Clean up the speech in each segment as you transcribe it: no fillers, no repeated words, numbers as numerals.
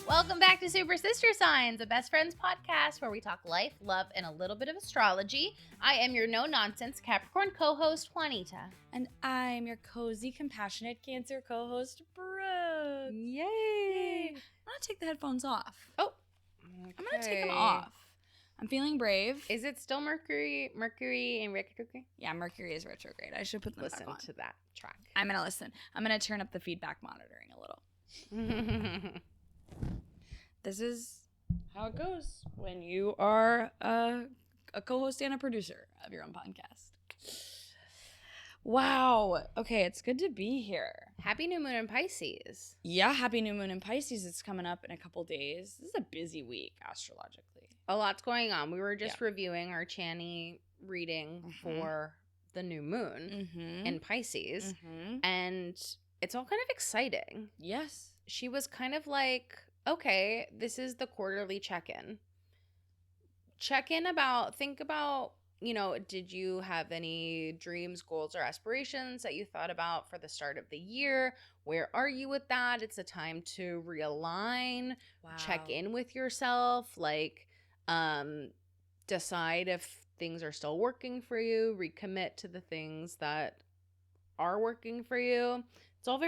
Welcome back to Super Sister Signs, a best friends podcast where we talk life, love, and a little bit of astrology. I am your no-nonsense Capricorn co-host, Juanita. And I'm your cozy, compassionate Cancer co-host, Brooke. Yay! I'm going to take the headphones off. Oh. Okay. I'm going to take them off. I'm feeling brave. Is it still Mercury in retrograde? Yeah, Mercury is retrograde. I should put them back on. Listen to that track. I'm going to listen. I'm going to turn up the feedback monitoring a little. This is how it goes when you are a co-host and a producer of your own podcast. Wow. Okay, it's good to be here. Happy new moon in Pisces. Yeah, happy new moon in Pisces. It's coming up in a couple days. This is a busy week astrologically. A lot's going on. We were just reviewing our Chani reading for the new moon in Pisces, and it's all kind of exciting. Yes. She was kind of like, okay, this is the quarterly check-in. Think about, did you have any dreams, goals, or aspirations that you thought about for the start of the year? Where are you with that? It's a time to realign, check in with yourself, decide if things are still working for you, recommit to the things that are working for you. It's all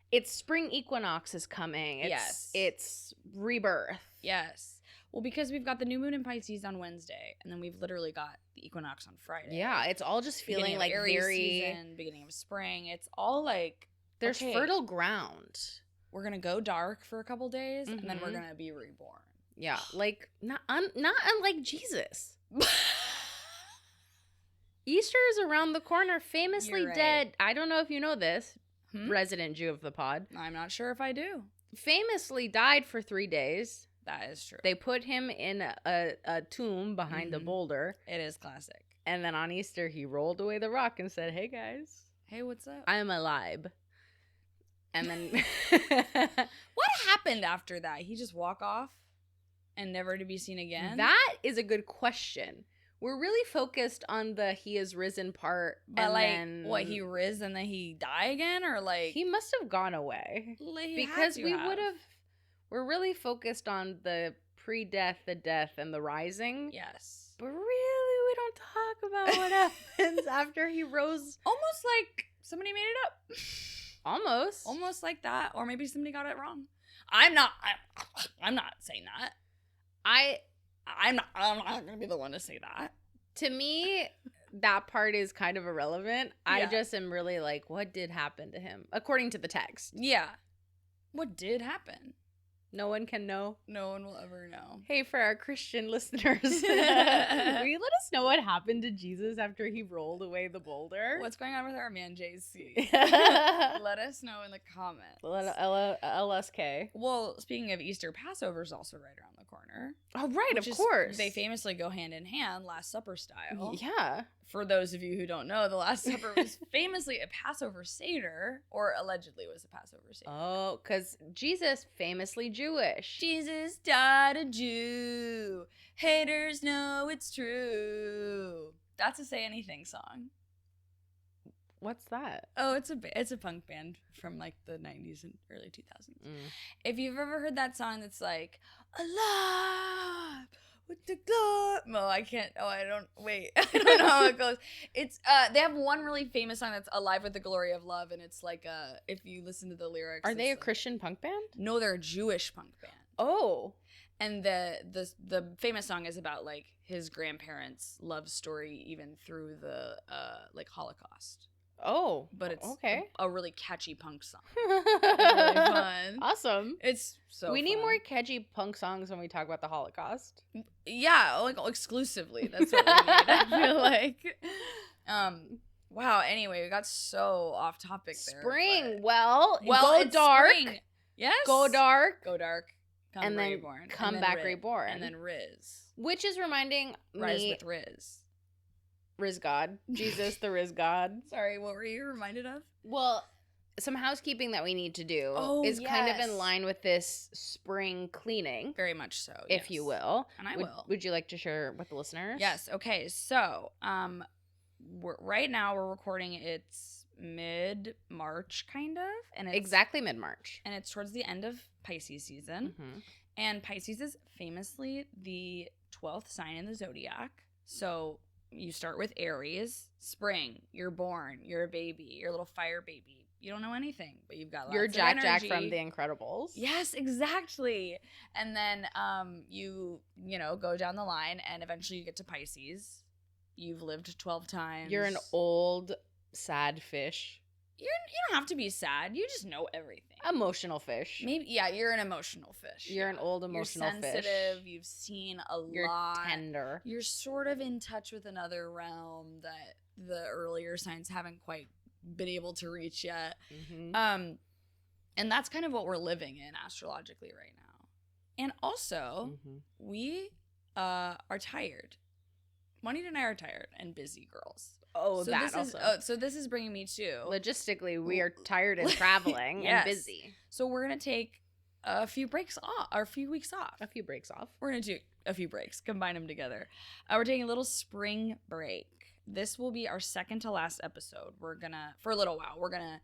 it's spring equinox is coming. It's rebirth. Yes. Well, because we've got the new moon in Pisces on Wednesday, and then we've literally got the equinox on Friday. Yeah, it's all just feeling like Aries very season, beginning of spring. It's all like there's fertile ground. We're gonna go dark for a couple days, and then we're gonna be reborn. Yeah, like not unlike Jesus. Easter is around the corner, famously dead. I don't know if you know this. Resident Jew of the pod. I'm not sure if I do. Famously died for 3 days. That is true. They put him in a tomb behind a boulder. It is classic. And then on Easter, he rolled away the rock and said, "Hey, guys. Hey, what's up? I'm alive." And then... What happened after that? He just walk off and never to be seen again? That is a good question. We're really focused on the he is risen part. But he riz and then he die again? Or he must have gone away. Because we're really focused on the pre-death, the death, and the rising. Yes. But really, we don't talk about what happens after he rose. Almost like somebody made it up. Almost like that. Or maybe somebody got it wrong. I'm not saying that. I'm not going to be the one to say that. To me, that part is kind of irrelevant. Yeah. I just am really like, what did happen to him? According to the text. Yeah. What did happen? No one can know. No one will ever know. Hey, for our Christian listeners, will you let us know what happened to Jesus after he rolled away the boulder? What's going on with our man JC? Let us know in the comments. LSK. Well, speaking of Easter, Passover is also right around the corner. Oh, right, of course. They famously go hand in hand, Last Supper style. Yeah. For those of you who don't know, the Last Supper was famously a Passover Seder, or allegedly was a Passover Seder. Oh, because Jesus, famously Jewish. Jesus died a Jew. Haters know it's true. That's a Say Anything song. What's that? Oh, it's a punk band from like the 90s and early 2000s. If you've ever heard that song that's like, alive with the glory. No, I can't. Oh, I don't know how it goes. It's they have one really famous song that's Alive with the Glory of Love, and it's like if you listen to the lyrics. Are they a Christian punk band? No, they're a Jewish punk band. Oh. And the famous song is about like his grandparents' love story even through the like Holocaust. Oh, but it's okay. A really catchy punk song. It's really fun. Awesome. It's so we need more catchy punk songs when we talk about the Holocaust. Yeah, like exclusively. That's what we need. I feel like. Wow. Anyway, we got so off topic there. Spring. Well, go dark. Spring. Yes. Go dark. Go dark. Come reborn. Come back reborn. And then Riz. Which is reminding Rise me. with Riz. Riz God. Jesus the Riz God. Sorry, what were you reminded of? Well, some housekeeping that we need to do is kind of in line with this spring cleaning. Very much so, if you will. And I will. Would you like to share with the listeners? Yes. Okay. So, right now we're recording, it's mid-March kind of, and it's exactly mid-March, and it's towards the end of Pisces season. And Pisces is famously the 12th sign in the zodiac. So you start with Aries, spring, you're born, you're a baby, you're a little fire baby. You don't know anything, but you've got lots you're of Jack energy. from The Incredibles. Yes, exactly. And then you know, go down the line, and eventually you get to Pisces. You've lived 12 times. You're an old sad fish. You don't have to be sad. You just know everything. Emotional fish. Maybe, yeah, you're an emotional fish. You're an old emotional you're fish. sensitive. You've seen a You're lot. tender. You're sort of in touch with another realm that the earlier signs haven't quite been able to reach yet. And that's kind of what we're living in astrologically right now. And also, we are tired. Juanita and I are tired and busy girls. Oh, so that also. So this is bringing me to... Logistically, we are tired and traveling and busy. So we're going to take a few breaks off, or a few weeks off. A few breaks off. We're going to do a few breaks, combine them together. We're taking a little spring break. This will be our second to last episode. We're going to, for a little while, we're going to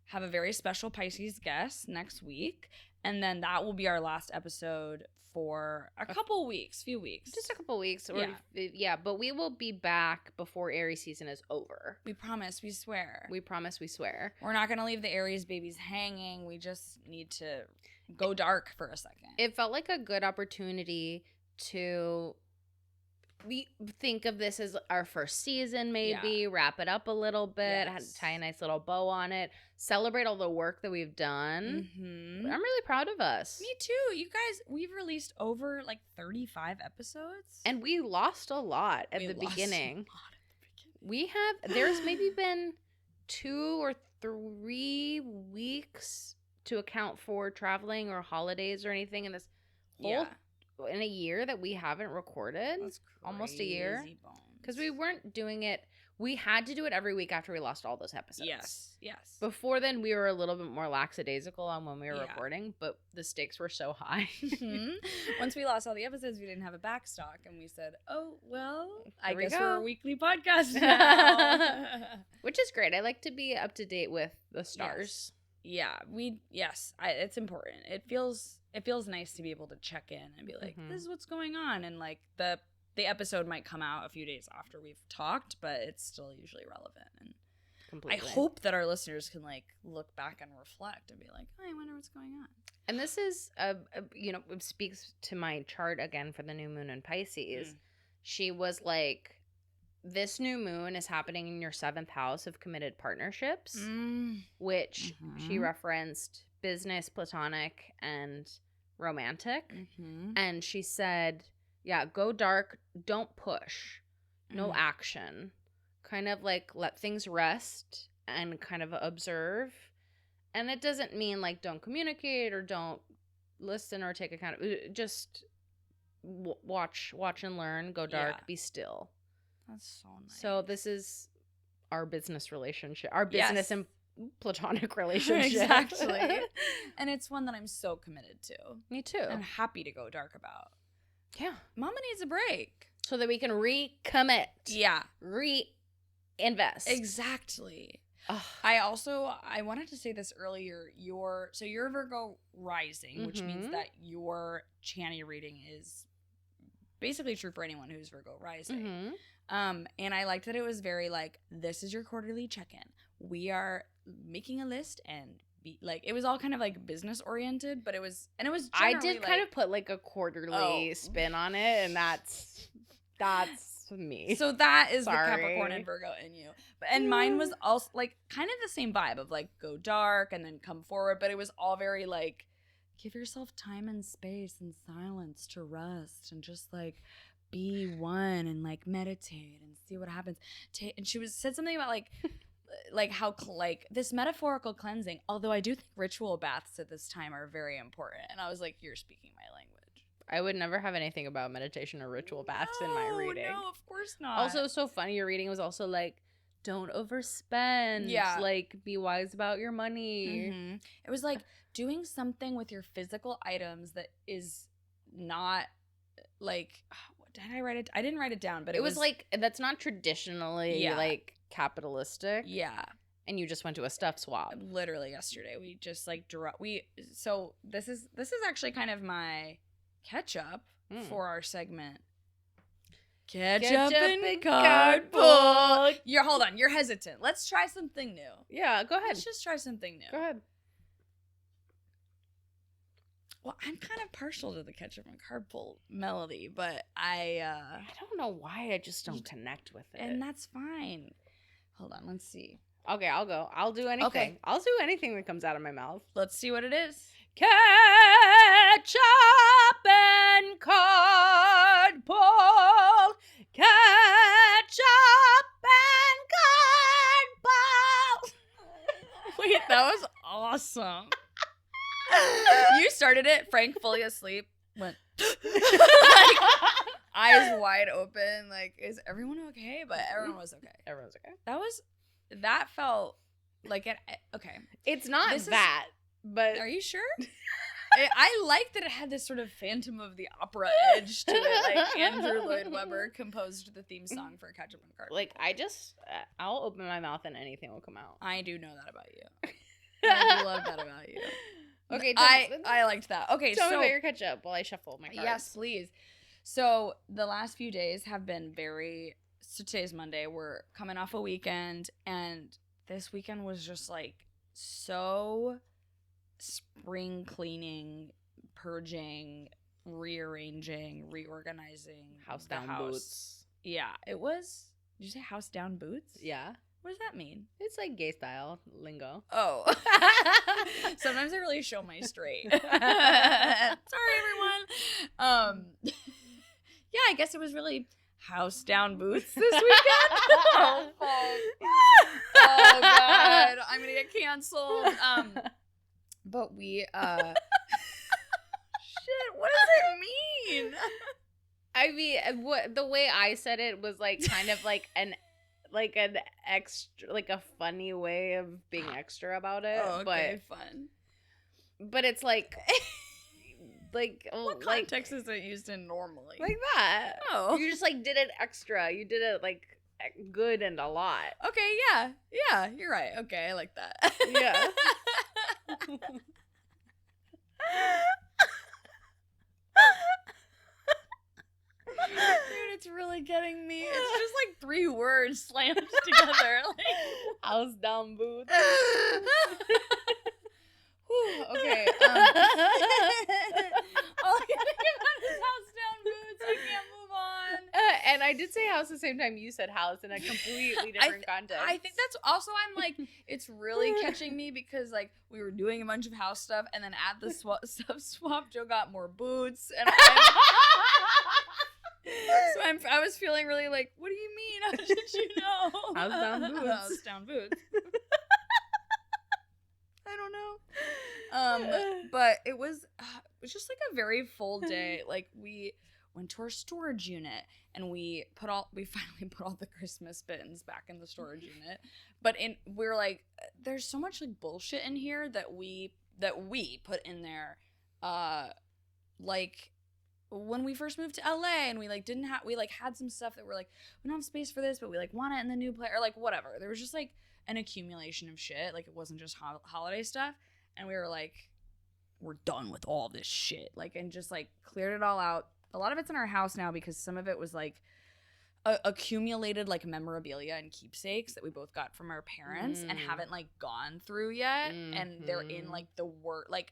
have a very special Pisces guest next week. And then that will be our last episode for a couple weeks, few weeks. Just a couple weeks. Yeah, but we will be back before Aries season is over. We promise, we swear. We promise, we swear. We're not going to leave the Aries babies hanging. We just need to go dark for a second. It felt like a good opportunity to... We think of this as our first season, maybe wrap it up a little bit, tie a nice little bow on it, celebrate all the work that we've done. I'm really proud of us. Me too. You guys, we've released over like 35 episodes. And we lost a lot at the beginning. We have, there's maybe been 2 or 3 weeks to account for traveling or holidays or anything in this whole in a year that we haven't recorded. That's almost a year, because we weren't doing it. We had to do it every week after we lost all those episodes. Yes. Before then, we were a little bit more lackadaisical on when we were recording, but the stakes were so high. Once we lost all the episodes, we didn't have a backstock, and we said, "Oh well, I guess we're a weekly podcast now," which is great. I like to be up to date with the stars. It's important. It feels nice to be able to check in and be like, this is what's going on. And like the episode might come out a few days after we've talked, but it's still usually relevant. And completely. I hope that our listeners can like look back and reflect and be like, oh, I wonder what's going on. And this is, it speaks to my chart again for the new moon in Pisces. She was like, this new moon is happening in your 7th house of committed partnerships, which she referenced business, platonic, and romantic. And she said, go dark, don't push, no action, kind of like let things rest and kind of observe. And it doesn't mean like don't communicate or don't listen or take account. Just watch and learn, go dark, be still. That's so nice. So this is our business relationship, our business and platonic relationship. Exactly. And it's one that I'm so committed to. Me too. I'm happy to go dark about. Yeah. Mama needs a break. So that we can recommit. Yeah. Reinvest. Exactly. Ugh. I wanted to say this earlier. You're Virgo rising, which means that your Chani reading is basically true for anyone who's Virgo rising. And I liked that it was very like, this is your quarterly check-in. We are making a list and it was all kind of like business oriented, but it was I did kind of put like a quarterly spin on it, and that's me. So that is the Capricorn and Virgo in you. And mine was also like kind of the same vibe of like go dark and then come forward, but it was all very like give yourself time and space and silence to rest and just like be one and like meditate and see what happens. And she said something about like how like this metaphorical cleansing, although I do think ritual baths at this time are very important. And I was like, you're speaking my language. I would never have anything about meditation or ritual baths in my reading. No, of course not. Also, so funny, your reading was also like, don't overspend. Yeah. Like, be wise about your money. It was like doing something with your physical items that is not like, did I write it? I didn't write it down, but it was like, that's not traditionally like capitalistic. Yeah. And you just went to a stuff swap. Literally yesterday, we just like So this is actually kind of my catch up for our segment. Catch up in cardboard. Hold on. You're hesitant. Let's try something new. Yeah, go ahead. Let's just try something new. Go ahead. Well, I'm kind of partial to the ketchup and cardboard melody, but I don't know why I just don't connect with it. And that's fine. Hold on, let's see. Okay, I'll go. I'll do anything. Okay. I'll do anything that comes out of my mouth. Let's see what it is. Ketchup and cardboard. Ketchup and cardboard. Wait, that was awesome. You started it. Frank, fully asleep, went like, eyes wide open. Like, is everyone okay? But everyone was okay. Everyone's okay. That felt like it. Okay, it's not that. But are you sure? I like that it had this sort of Phantom of the Opera edge to it. Like Andrew Lloyd Webber composed the theme song for Ketchup and Cardboard. Like I'll open my mouth and anything will come out. I do know that about you. I do love that about you. Okay, I liked that. Okay, tell me about your ketchup while I shuffle my cards. Yes, please. So the last few days have been so today's Monday. We're coming off a weekend, and this weekend was just like so spring cleaning, purging, rearranging, reorganizing house down boots. Yeah, it was. Did you say house down boots? Yeah. What does that mean? It's like gay style lingo. Oh. Sometimes I really show my straight. Sorry, everyone. Yeah, I guess it was really house down boots this weekend. Oh, God. I'm going to get canceled. But we, shit, what does it mean? I mean, the way I said it was like kind of like an extra, like a funny way of being extra about it. Oh, okay, fun. But it's like, what context is it used in normally? Like that. Oh, you just like did it extra. You did it like good and a lot. Okay, yeah, you're right. Okay, I like that. Yeah. Dude, it's really getting me. It's just like 3 words slammed together. Like house down boots. Whew, okay. All I can think about is house down boots. I can't move on. And I did say house the same time you said house in a completely different context. I think that's also, I'm like, it's really catching me because like we were doing a bunch of house stuff, and then at the stuff swap, Joe got more boots, and so I was feeling really like, what do you mean? How did you know? House down boots. House down boots. I don't know. But it was just like a very full day. Like we went to our storage unit, and we finally put all the Christmas bins back in the storage unit. But we're like, there's so much like bullshit in here that we put in there, like when we first moved to LA, and we like didn't have, we like had some stuff that we're like, we don't have space for this, but we like want it in the new place, or like whatever. There was just like an accumulation of shit. Like it wasn't just holiday stuff, and we were like, we're done with all this shit, like, and just like cleared it all out. A lot of it's in our house now because some of it was like accumulated like memorabilia and keepsakes that we both got from our parents and haven't like gone through yet. And they're in like the like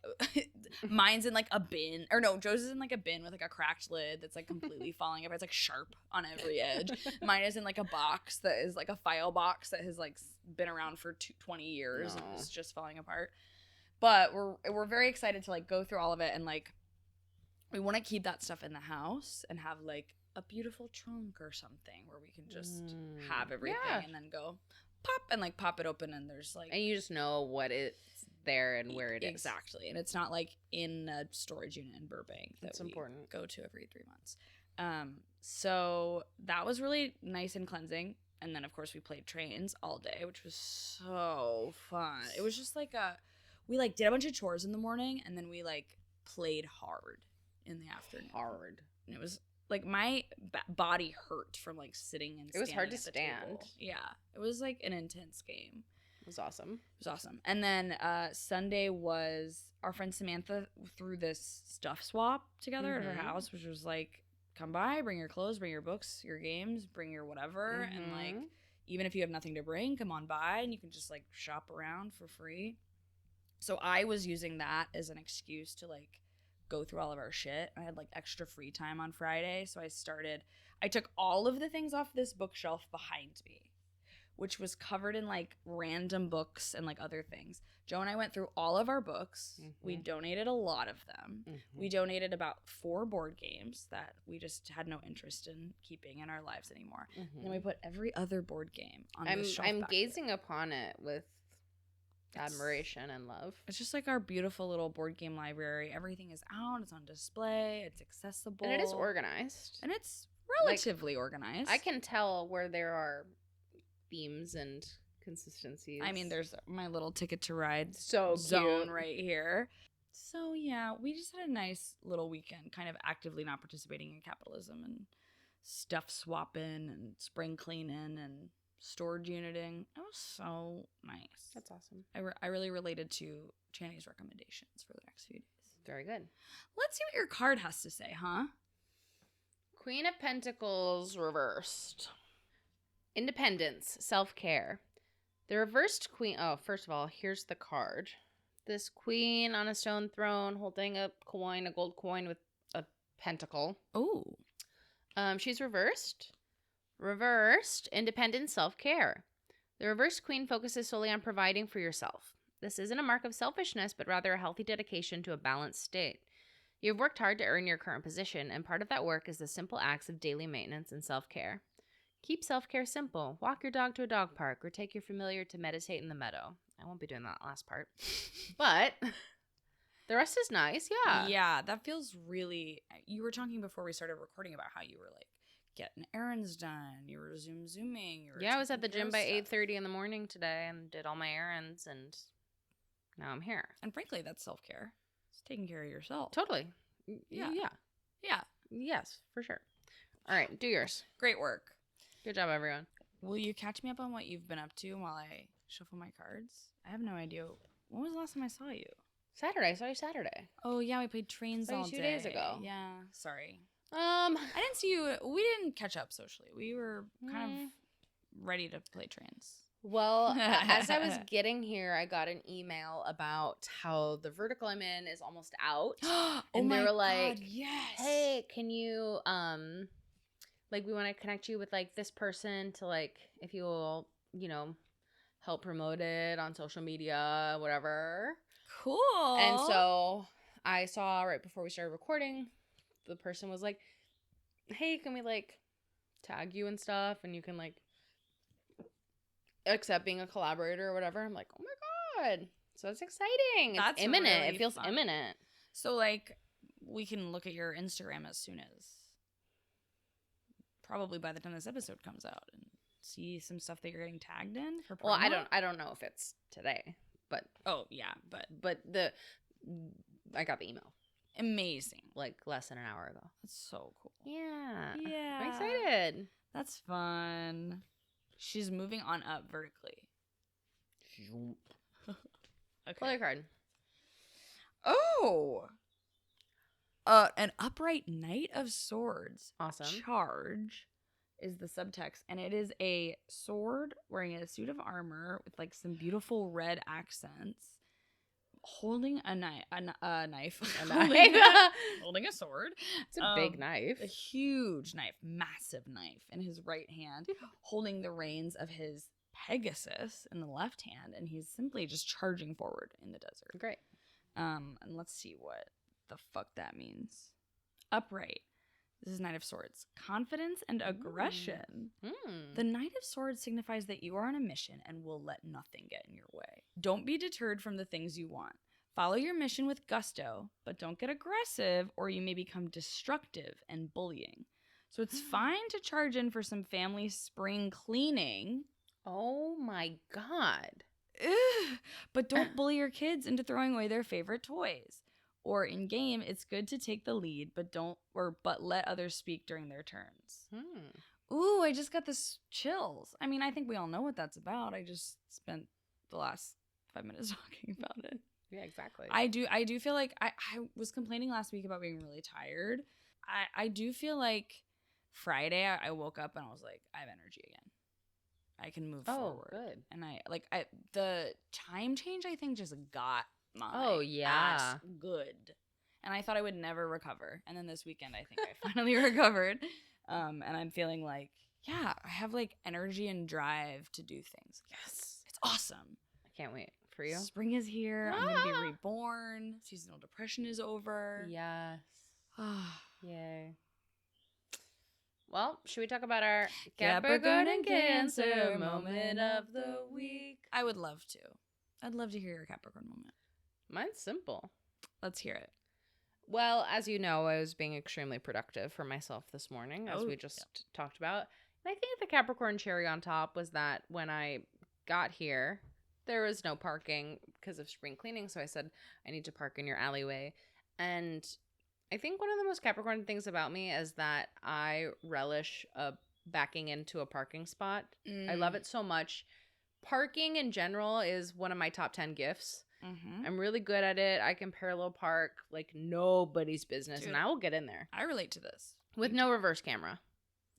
mine's in like a bin, or no, Joe's is in like a bin with like a cracked lid that's like completely falling apart. It's like sharp on every edge. Mine is in like a box that is like a file box that has like been around for 20 years and is just falling apart. But we're very excited to like go through all of it, and like we want to keep that stuff in the house and have like a beautiful trunk or something where we can just have everything and then go pop it open, and there's like, and you just know what it's there and where it is. Exactly. And it's not like in a storage unit in Burbank that That's important. Go to every 3 months. So that was really nice and cleansing. And then of course we played trains all day, which was so fun. It was just like we like did a bunch of chores in the morning, and then we like played hard in the afternoon. Hard. And it was like my body hurt from like sitting and It was hard to standing at the stand. table. Yeah, it was like an intense game. It was awesome. It was awesome. And then Sunday was our friend Samantha threw this stuff swap together at her house, which was like, come by, bring your clothes, bring your books, your games, bring your whatever, and like, even if you have nothing to bring, come on by and you can just like shop around for free. So I was using that as an excuse to like go through all of our shit. I had like extra free time on Friday, so I took all of the things off this bookshelf behind me, which was covered in like random books and like other things. Joe and I went through all of our books. We donated a lot of them. We donated about 4 board games that we just had no interest in keeping in our lives anymore. And then we put every other board game on the shelf. I'm gazing upon it with admiration and love. It's just like our beautiful little board game library. Everything is out. It's on display. It's accessible. And it is organized. And it's relatively organized. I can tell where there are themes and consistencies. I mean, there's my little Ticket to Ride so zone cute. right here. So yeah, we just had a nice little weekend, kind of actively not participating in capitalism and stuff swapping and spring cleaning and storage uniting. It was so nice. That's awesome. I really related to Channy's recommendations for the next few days. Very good. Let's see what your card has to say, huh? Queen of Pentacles reversed. Independence, self-care. The reversed queen. Oh, first of all, here's the card. This queen on a stone throne holding a coin, a gold coin with a pentacle. Oh. She's reversed. Reversed, independence, self-care. The reversed queen focuses solely on providing for yourself. This isn't a mark of selfishness, but rather a healthy dedication to a balanced state. You've worked hard to earn your current position, and part of that work is the simple acts of daily maintenance and self-care. Keep self-care simple. Walk your dog to a dog park or take your familiar to meditate in the meadow. I won't be doing that last part. But the rest is nice, yeah. Yeah, that feels really... You were talking before we started recording about how you were like getting errands done. You were zooming. Yeah, I was at the gym by 8:30 in the morning today and did all my errands, and now I'm here. And frankly, that's self-care. It's taking care of yourself. Totally. Yeah. Yeah. Yes, for sure. All right, do yours. Great work. Good job, everyone. Will you catch me up on what you've been up to while I shuffle my cards? I have no idea. When was the last time I saw you? Saturday. I saw you Saturday. Oh, yeah, we played trains all day. 2 days ago. Yeah, sorry. I didn't see you. We didn't catch up socially. We were kind of ready to play trains. Well, as I was getting here, I got an email about how the vertical I'm in is almost out. And they were like, yes. Hey, can you, like, we want to connect you with, like, this person to, like, if you will, you know, help promote it on social media, whatever. Cool. And so I saw right before we started recording, the person was like, hey, can we, like, tag you and stuff? And you can, like, accept being a collaborator or whatever. I'm like, oh my God. So it's exciting. That's it's imminent. really It feels fun. imminent. So, like, we can look at your Instagram as soon as probably by the time this episode comes out and see some stuff that you're getting tagged in for promo? Well, I don't know if it's today, but oh yeah, but I got the email amazing, like less than an hour ago. That's so cool. Yeah. I'm excited. That's fun. She's moving on up vertically. Okay. Play a card. Oh. An upright Knight of Swords. Awesome. Charge is the subtext, and it is a sword wearing a suit of armor with like some beautiful red accents, holding a knife. Holding a sword. It's a big knife. A huge knife, massive knife in his right hand, holding the reins of his Pegasus in the left hand, and he's simply just charging forward in the desert. Great. And let's see what the fuck that means. Upright. This is Knight of Swords. Confidence and aggression. The Knight of Swords signifies that you are on a mission and will let nothing get in your way. Don't be deterred from the things you want. Follow your mission with gusto, but don't get aggressive or you may become destructive and bullying. So it's fine to charge in for some family spring cleaning. Oh my God. Ugh, but don't bully your kids into throwing away their favorite toys. or in game, it's good to take the lead, but let others speak during their turns. Ooh, I just got this chills. I mean, I think we all know what that's about. I just spent the last 5 minutes talking about it. Yeah, exactly. I do feel like I was complaining last week about being really tired. I do feel like Friday I woke up and I was like, I have energy again. I can move forward. Good. And the time change, I think, just got my ass good. And I thought I would never recover. And then this weekend, I think I finally recovered. And I'm feeling like, yeah, I have like energy and drive to do things. Yes. It's awesome. I can't wait for you. Spring is here. I'm going to be reborn. Seasonal depression is over. Yes. Yay. Well, should we talk about our Capricorn and Cancer moment of the week? I would love to. I'd love to hear your Capricorn moment. Mine's simple. Let's hear it. Well, as you know, I was being extremely productive for myself this morning, as we just talked about. And I think the Capricorn cherry on top was that when I got here, there was no parking because of spring cleaning. So I said, I need to park in your alleyway. And I think one of the most Capricorn things about me is that I relish backing into a parking spot. I love it so much. Parking in general is one of my top 10 gifts. Mm-hmm. I'm really good at it. I can parallel park like nobody's business. Dude, and I will get in there. I relate to this. With no reverse camera.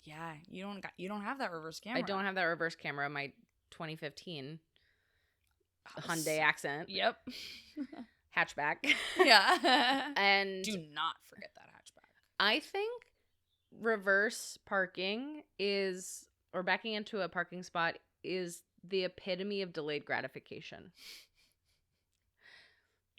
Yeah, you don't have that reverse camera. I don't have that reverse camera. My 2015 Hyundai Accent. Yep. Hatchback. Yeah. And do not forget that hatchback. I think reverse parking or backing into a parking spot is the epitome of delayed gratification.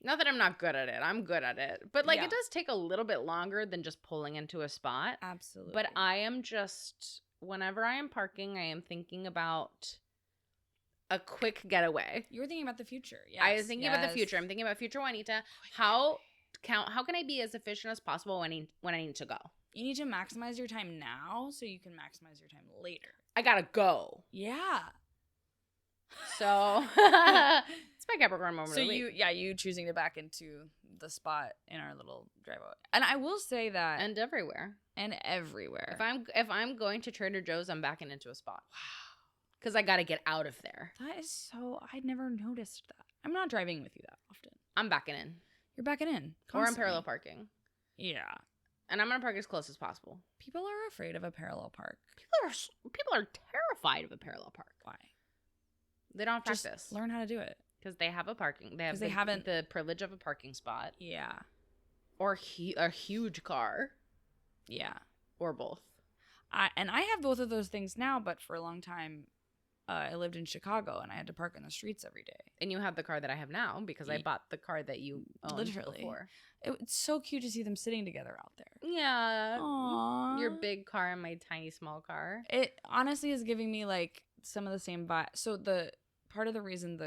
Not that I'm not good at it. I'm good at it. But it does take a little bit longer than just pulling into a spot. Absolutely. But I am just, whenever I am parking, I am thinking about a quick getaway. You're thinking about the future. Yes. I was thinking about the future. I'm thinking about future Juanita. How can I be as efficient as possible when I need to go? You need to maximize your time now so you can maximize your time later. I gotta go. Yeah. So it's my Capricorn moment. So you choosing to back into the spot in our little driveway. And I will say that and everywhere. If I'm going to Trader Joe's, I'm backing into a spot. Wow. Because I gotta get out of there. That is so I'd never noticed that. I'm not driving with you that often. I'm backing in. You're backing in. Constantly. Or I'm parallel parking. Yeah. And I'm gonna park as close as possible. People are afraid of a parallel park. People are terrified of a parallel park. Why? They don't practice. Just learn how to do it. Because they have a parking. They have haven't the privilege of a parking spot. Yeah. Or a huge car. Yeah. Or both. I have both of those things now, but for a long time, I lived in Chicago and I had to park in the streets every day. And you have the car that I have now because I bought the car that you owned before. It's so cute to see them sitting together out there. Yeah. Aww. Your big car and my tiny small car. It honestly is giving me like some of the same vibe. So the part of the reason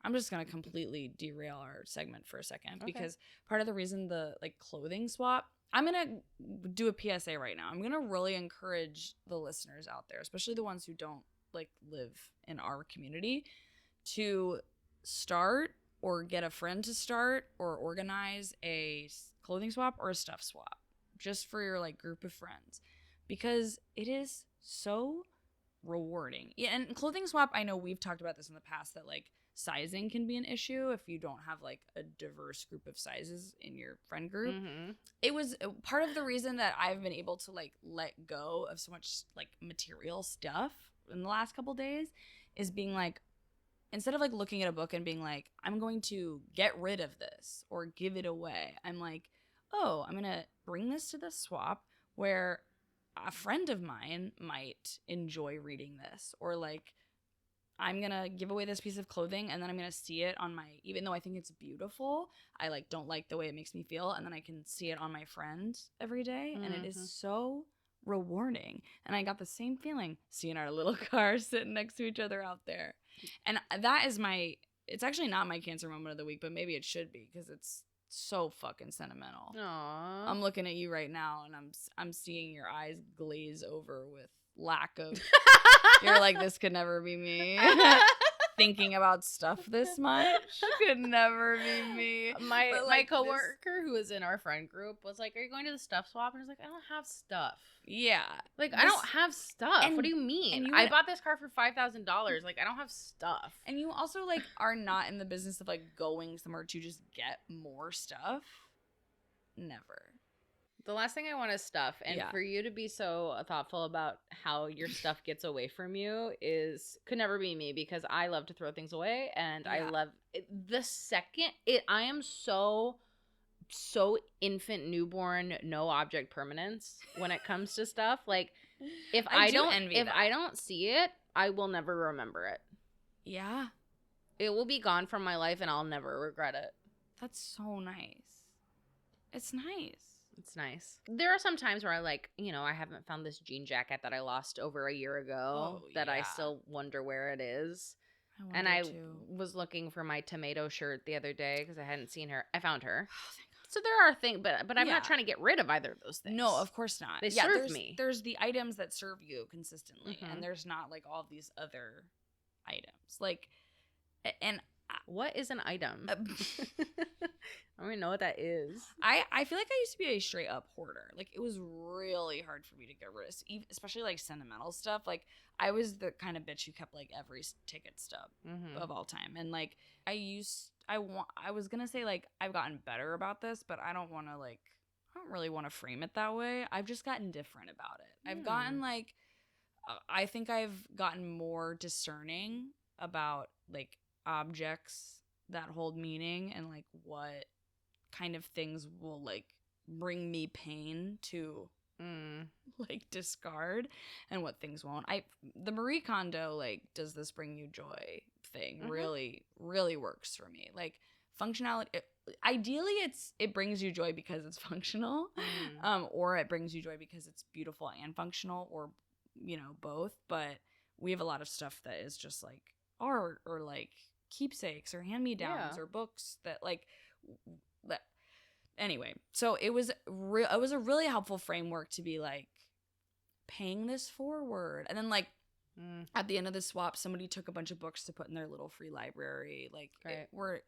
I'm just going to completely derail our segment for a second because part of the reason the clothing swap, I'm going to do a PSA right now. I'm going to really encourage the listeners out there, especially the ones who don't live in our community, to start or get a friend to start or organize a clothing swap or a stuff swap just for your group of friends, because it is so rewarding. Yeah, and clothing swap, I know we've talked about this in the past, that sizing can be an issue if you don't have a diverse group of sizes in your friend group. Mm-hmm. It was part of the reason that I've been able to let go of so much material stuff in the last couple days, is being instead of looking at a book and being I'm going to get rid of this or give it away, I'm oh, I'm gonna bring this to the swap where a friend of mine might enjoy reading this, or I'm gonna give away this piece of clothing and then I'm gonna see it on even though I think it's beautiful, I don't like the way it makes me feel, and then I can see it on my friend every day. Mm-hmm. And it is so rewarding. And I got the same feeling seeing our little cars sitting next to each other out there. And that is it's actually not my Cancer moment of the week, but maybe it should be, because it's so fucking sentimental. Aww. I'm looking at you right now and I'm seeing your eyes glaze over with lack of you're this could never be me. thinking about stuff this much. Could never be me. My But, my like, coworker who was in our friend group was like, "Are you going to the stuff swap?" And I was like, "I don't have stuff. Yeah. Like, I don't have stuff. and- What do you mean? and you I would- bought this car for $5,000. Like, I don't have stuff." And you also, like, are not in the business of, like, going somewhere to just get more stuff. Never. The last thing I want is stuff, and Yeah. for you to be so thoughtful about how your stuff gets away from you could never be me, because I love to throw things away, and I Yeah. love it. The second I am so infant, newborn, no object permanence when it comes to stuff. Like, if I don't see it, I will never remember it. Yeah. It will be gone from my life, and I'll never regret it. That's so nice. It's nice. It's nice. There are some times where I haven't found this jean jacket that I lost over a year ago that I still wonder where it is. I was looking for my tomato shirt the other day because I hadn't seen her. I found her. Oh, thank God. So there are things, but I'm not trying to get rid of either of those things. No, of course not. They serve me. There's the items that serve you consistently, Mhm. and there's not, like, all these other items. Like, and What is an item? I don't even know what that is. I feel like I used to be a straight up hoarder. Like, it was really hard for me to get rid of, especially, like, sentimental stuff. Like, I was the kind of bitch who kept, like, every ticket stub of all time. And, like, I was gonna say, like, I've gotten better about this, but I don't really want to frame it that way. I've just gotten different about it. I've gotten, like, I think I've gotten more discerning about, like, objects that hold meaning, and, like, what kind of things will, like, bring me pain to like, discard, and what things won't. The Marie Kondo, like, does this bring you joy thing really, really works for me. Like, functionality, ideally it brings you joy because it's functional, or it brings you joy because it's beautiful and functional, or, you know, both. But we have a lot of stuff that is just, like, art, or, like, keepsakes, or hand-me-downs, or books that, like, anyway. So it was a really helpful framework to be, like, paying this forward. And then, like, at the end of the swap, somebody took a bunch of books to put in their little free library, like,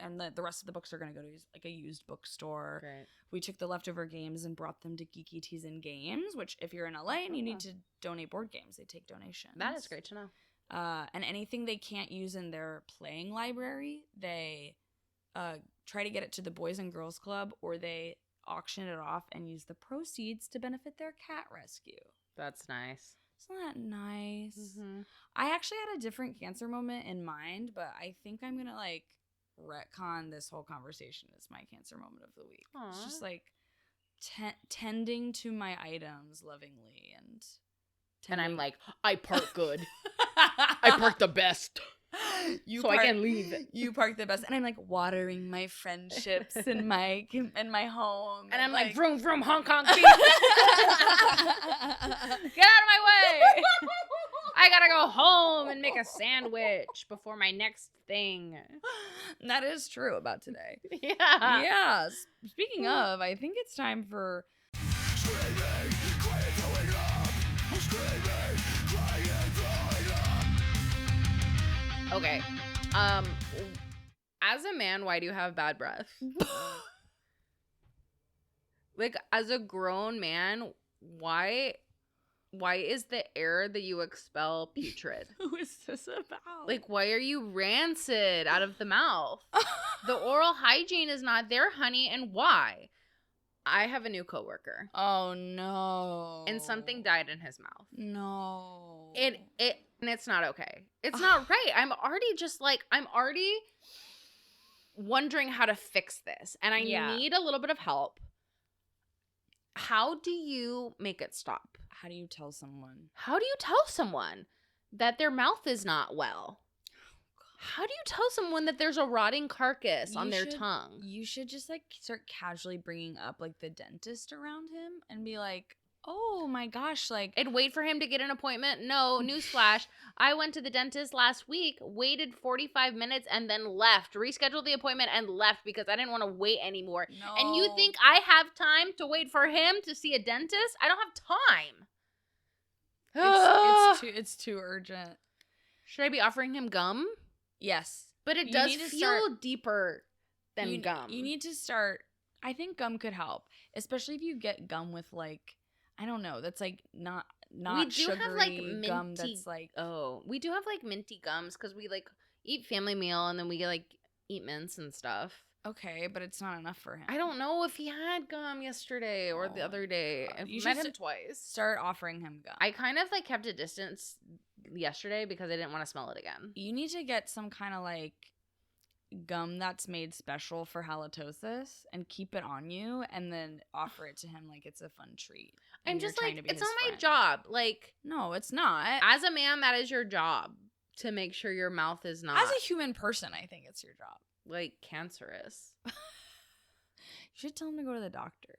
and the rest of the books are going to go to, like, a used bookstore. Right. We took the leftover games and brought them to Geeky Teas and Games, which, if you're in LA and you need to donate board games, they take donations. That is great to know. And anything they can't use in their playing library, they try to get it to the Boys and Girls Club, or they auction it off and use the proceeds to benefit their cat rescue. That's nice. Isn't that nice? I actually had a different cancer moment in mind, but I think I'm gonna, like, retcon this whole conversation as my cancer moment of the week. Aww. It's just, like, tending to my items lovingly, and I'm like, I park good. I park the best. I can leave. You park the best, and I'm, like, watering my friendships and my home, and I'm like, vroom vroom, honk honk. Get out of my way! I gotta go home and make a sandwich before my next thing. That is true about today. Yeah. Yeah. Speaking of, I think it's time for. Okay. As a man, why do you have bad breath? Like, as a grown man, why is the air that you expel putrid? Who is this about? Like, why are you rancid out of the mouth? The oral hygiene is not there, honey, and why? I have a new coworker. Oh no. And something died in his mouth. No. And it's not okay. It's not right. I'm already wondering how to fix this. And I need a little bit of help. How do you make it stop? How do you tell someone? How do you tell someone that their mouth is not well? How do you tell someone that there's a rotting carcass on their tongue? You should just, like, start casually bringing up, like, the dentist around him and be like, oh my gosh, like. And wait for him to get an appointment? No, newsflash. I went to the dentist last week, waited 45 minutes, and then left. Rescheduled the appointment and left because I didn't want to wait anymore. No. And you think I have time to wait for him to see a dentist? I don't have time. It's too urgent. Should I be offering him gum? Yes. But it You does need to feel deeper than gum. You need to start. I think gum could help, especially if you get gum with like, I don't know, that's like not we do sugary have like minty gum that's like, we do have like minty gums because we like eat family meal and then we like eat mints and stuff. okay, but it's not enough for him. I don't know if he had gum yesterday or the other day. God. I've met him twice. Start offering him gum. I kind of like kept a distance yesterday because I didn't want to smell it again. You need to get some kind of like gum that's made special for halitosis and keep it on you and then offer it to him like it's a fun treat. I'm just like, it's not my friend. job. Like, no, it's not. As a man, that is your job to make sure your mouth is not. As a human person, I think it's your job. Like cancerous. You should tell him to go to the doctor.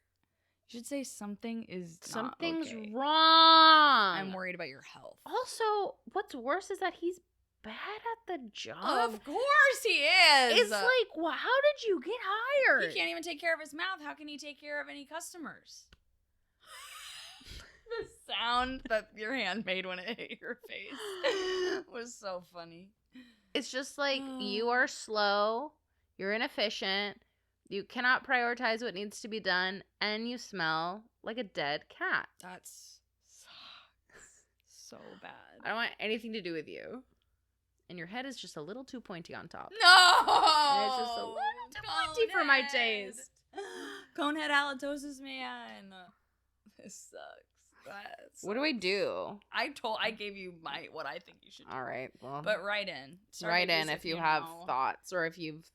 You should say something's wrong. I'm worried about your health. Also, what's worse is that he's bad at the job. Of course he is. It's like, well, how did you get hired? He can't even take care of his mouth. How can he take care of any customers? The sound that your hand made when it hit your face was so funny. It's just like, you are slow, you're inefficient, you cannot prioritize what needs to be done, and you smell like a dead cat. That sucks so bad. I don't want anything to do with you. And your head is just a little too pointy on top. No! And it's just a little too pointy for my taste. Conehead halitosis, man. This sucks. What do I do? I gave you what I think you should do. All right. Well, but write in. Write in if you have thoughts or if you've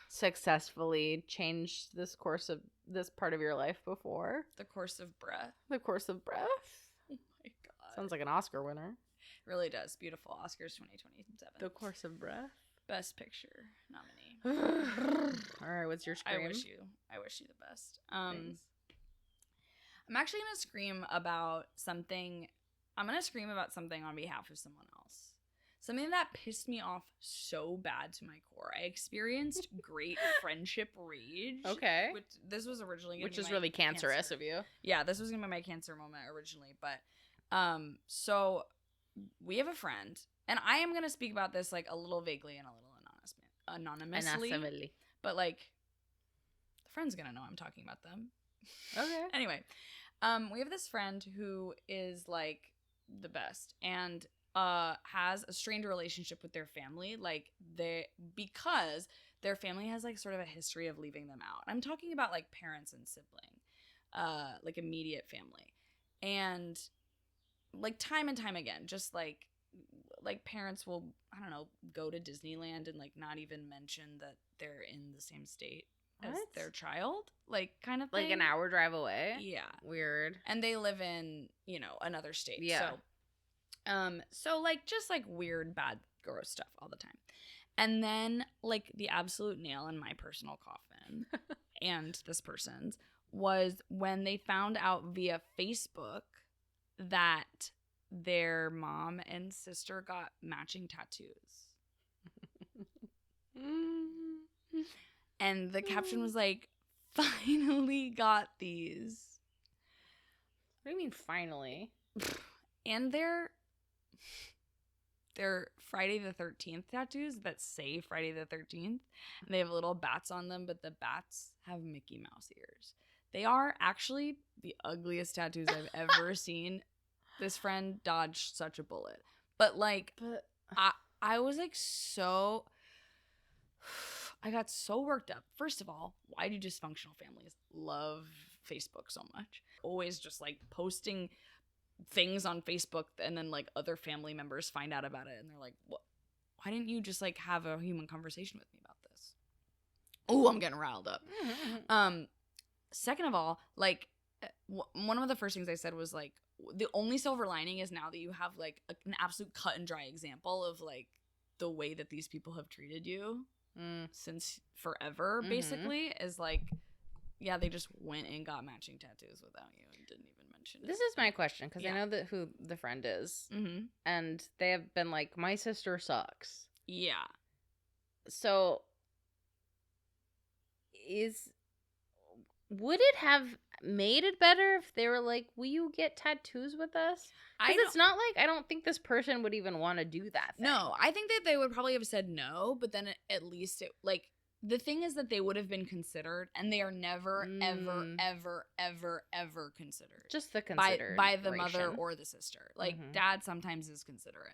successfully changed this course of this part of your life before. The course of breath. The course of breath. Oh my god. Sounds like an Oscar winner. Really does. Beautiful. Oscars 2027. The course of breath. Best picture nominee. All right, what's your scream? I wish you the best. I'm actually going to scream about something. I'm going to scream about something on behalf of someone else. Something that pissed me off so bad to my core. I experienced great friendship rage. Okay. This was originally Which is really cancerous of you. Yeah, this was going to be my cancer moment originally. But, so we have a friend. And I am going to speak about this like a little vaguely and a little anonymously. But like, the friend's going to know I'm talking about them. Okay. Anyway, we have this friend who is like the best and has a strained relationship with their family, because their family has like sort of a history of leaving them out. I'm talking about like parents and sibling, like immediate family, and like time and time again, just like parents will, I don't know, go to Disneyland and like not even mention that they're in the same state as their child, like kind of thing. Like an hour drive away. Yeah. Weird. And they live in, another state. Yeah. So like just like weird, bad, gross stuff all the time. And then like the absolute nail in my personal coffin and this person's was when they found out via Facebook that their mom and sister got matching tattoos. And the caption was like, finally got these. What do you mean finally? And they're Friday the 13th tattoos that say Friday the 13th. And they have little bats on them, but the bats have Mickey Mouse ears. They are actually the ugliest tattoos I've ever seen. This friend dodged such a bullet. But I was like I got so worked up. First of all, why do dysfunctional families love Facebook so much? Always just like posting things on Facebook and then like other family members find out about it and they're like, "What? Why didn't you just like have a human conversation with me about this?" Oh, I'm getting riled up. Second of all, like one of the first things I said was like, the only silver lining is now that you have like an absolute cut and dry example of like the way that these people have treated you since forever, basically, is like, yeah, they just went and got matching tattoos without you and didn't even mention it. This is my question, because I know that who the friend is, and they have been like, my sister sucks. Yeah. So would it have made it better if they were like, will you get tattoos with us? Because it's not like, I don't think this person would even want to do that thing. No, I think that they would probably have said no, but then at least it, like, the thing is that they would have been considered, and they are never, ever considered. Just the considered. By the mother or the sister. Like, dad sometimes is considerate.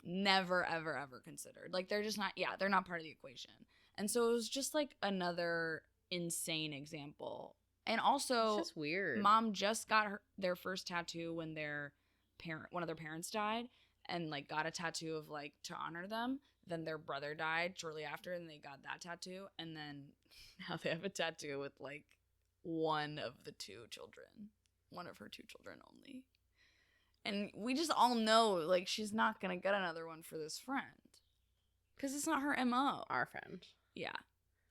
Never, ever considered. Like, they're just not, they're not part of the equation. And so it was just, like, another insane example. And also, it's just weird. Mom just got their first tattoo when one of their parents died, and, like, got a tattoo of, like, to honor them. Then their brother died shortly after, and they got that tattoo. And then now they have a tattoo with, like, one of her two children only. And we just all know, like, she's not going to get another one for this friend. Because it's not her MO. Our friend. Yeah.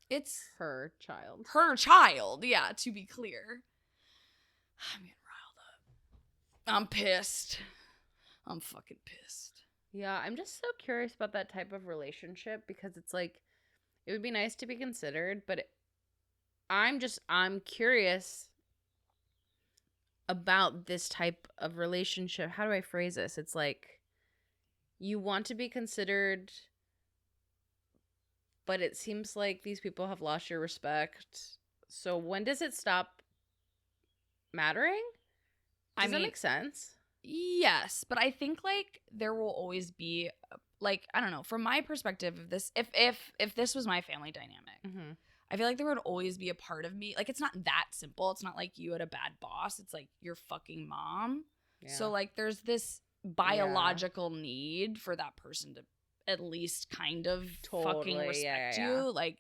It's her child. Her child, yeah, to be clear. I'm getting riled up. I'm pissed. I'm fucking pissed. Yeah, I'm just so curious about that type of relationship because it's like, it would be nice to be considered, but I'm curious about this type of relationship. How do I phrase this? It's like, you want to be considered, but it seems like these people have lost your respect. So when does it stop mattering? Does that make sense? Yes, but I think, like, there will always be, like, I don't know, from my perspective, if this was my family dynamic, I feel like there would always be a part of me, like, it's not that simple. It's not like you had a bad boss. It's like your fucking mom. Yeah. So, like, there's this biological need for that person to at least kind of fucking respect you, like,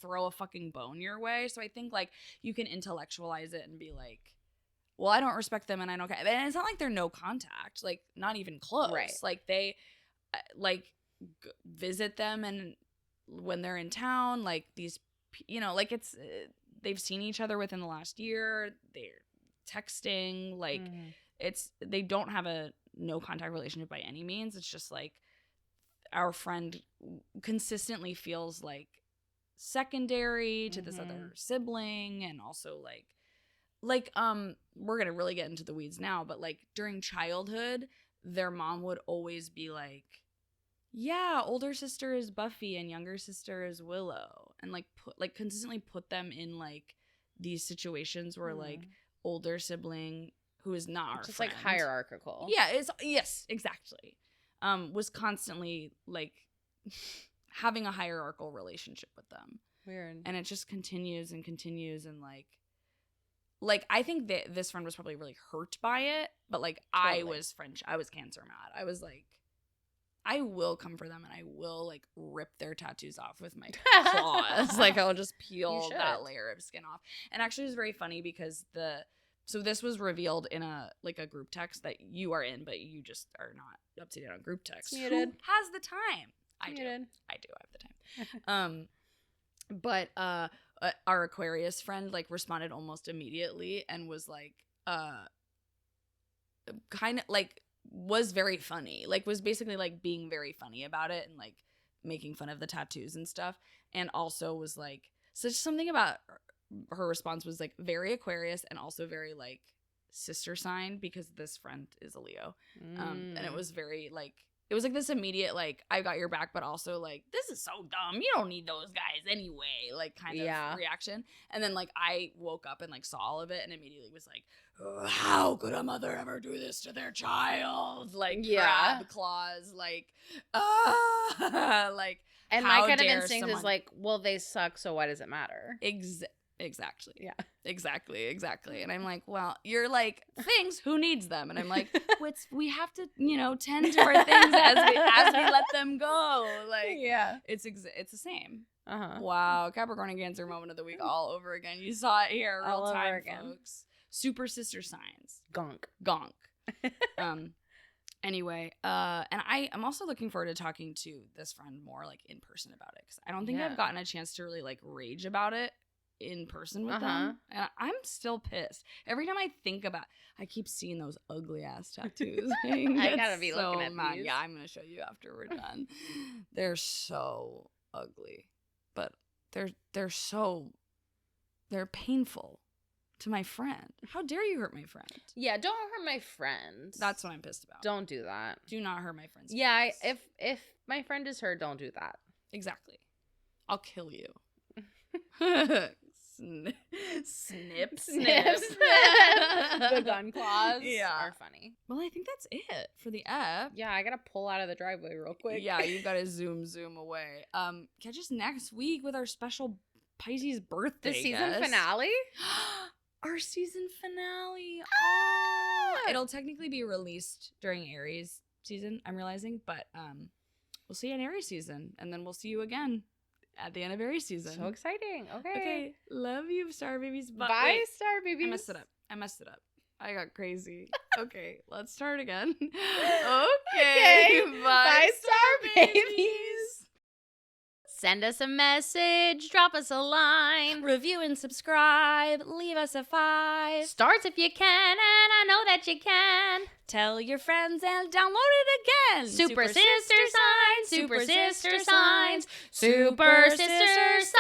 throw a fucking bone your way. So I think, like, you can intellectualize it and be like, well, I don't respect them and I don't care. And it's not like they're no contact, like, not even close. Right. Like, they, like, visit them, and when they're in town, like, these, you know, like, it's, they've seen each other within the last year. They're texting, like, they don't have a no contact relationship by any means. It's just, like, our friend consistently feels, like, secondary to this other sibling, and also, like, we're gonna really get into the weeds now, but, like, during childhood, their mom would always be like, yeah, older sister is Buffy and younger sister is Willow, and, like, consistently put them in, like, these situations where like, older sibling who is not our just friend, like hierarchical. Yeah, yes, exactly. Was constantly, like, having a hierarchical relationship with them. Weird. And it just continues and continues, and, like, I think that this friend was probably really hurt by it, but, like, totally. I was Cancer mad. I was like, I will come for them, and I will, like, rip their tattoos off with my claws. Like, I'll just peel that layer of skin off. And actually, it was very funny because so this was revealed in a group text that you are in, but you just are not up to date on group text. Muted. Who has the time? I do. I have the time. But our Aquarius friend, like, responded almost immediately and was like, kind of, like, was very funny, like, was basically, like, being very funny about it and, like, making fun of the tattoos and stuff, and also was like, so just something about her response was, like, very Aquarius and also very, like, sister sign, because this friend is a Leo, and it was very, like, it was like this immediate, like, I got your back, but also, like, this is so dumb. You don't need those guys anyway, like, kind of reaction. And then, like, I woke up and, like, saw all of it and immediately was like, oh, how could a mother ever do this to their child? Like, crab claws, like, like, and my kind of instinct is like, well, they suck, so why does it matter? Exactly. Yeah. Exactly. And I'm like, well, you're like, things, who needs them? And I'm like, we have to, tend to our things as we let them go. Like, yeah, it's the same. Wow, Capricorn and Cancer moment of the week all over again. You saw it here, real time, folks. Super sister signs. Gonk. Anyway, and I'm also looking forward to talking to this friend more, like, in person about it, because I don't think I've gotten a chance to really, like, rage about it in person with them, and I'm still pissed every time I think about. I keep seeing those ugly ass tattoos. I gotta be looking at these. Yeah, I'm gonna show you after we're done. They're so ugly, but they're painful. to my friend. How dare you hurt my friend? Yeah, don't hurt my friend. That's what I'm pissed about. Don't do that. Do not hurt my friend's Yeah, feelings. if my friend is hurt, don't do that. Exactly. I'll kill you. Snip, snip. The gun claws are funny. Well, I think that's it for the app. Yeah, I gotta pull out of the driveway real quick. Yeah, you gotta zoom away. Catch us next week with our special Pisces birthday. The season guest. finale? Our season finale. Oh, it'll technically be released during Aries season, I'm realizing, but we'll see you in Aries season, and then we'll see you again at the end of Aries season. So exciting. Okay. Love you, Star Babies. Bye, Wait, Star Babies. I messed it up. I got crazy. Okay, let's start again. Okay. Bye, Star Babies. Send us a message, drop us a line, Review and subscribe, leave us a 5. stars if you can, and I know that you can. Tell your friends and download it again. Super sister signs, super sister signs, super sister signs.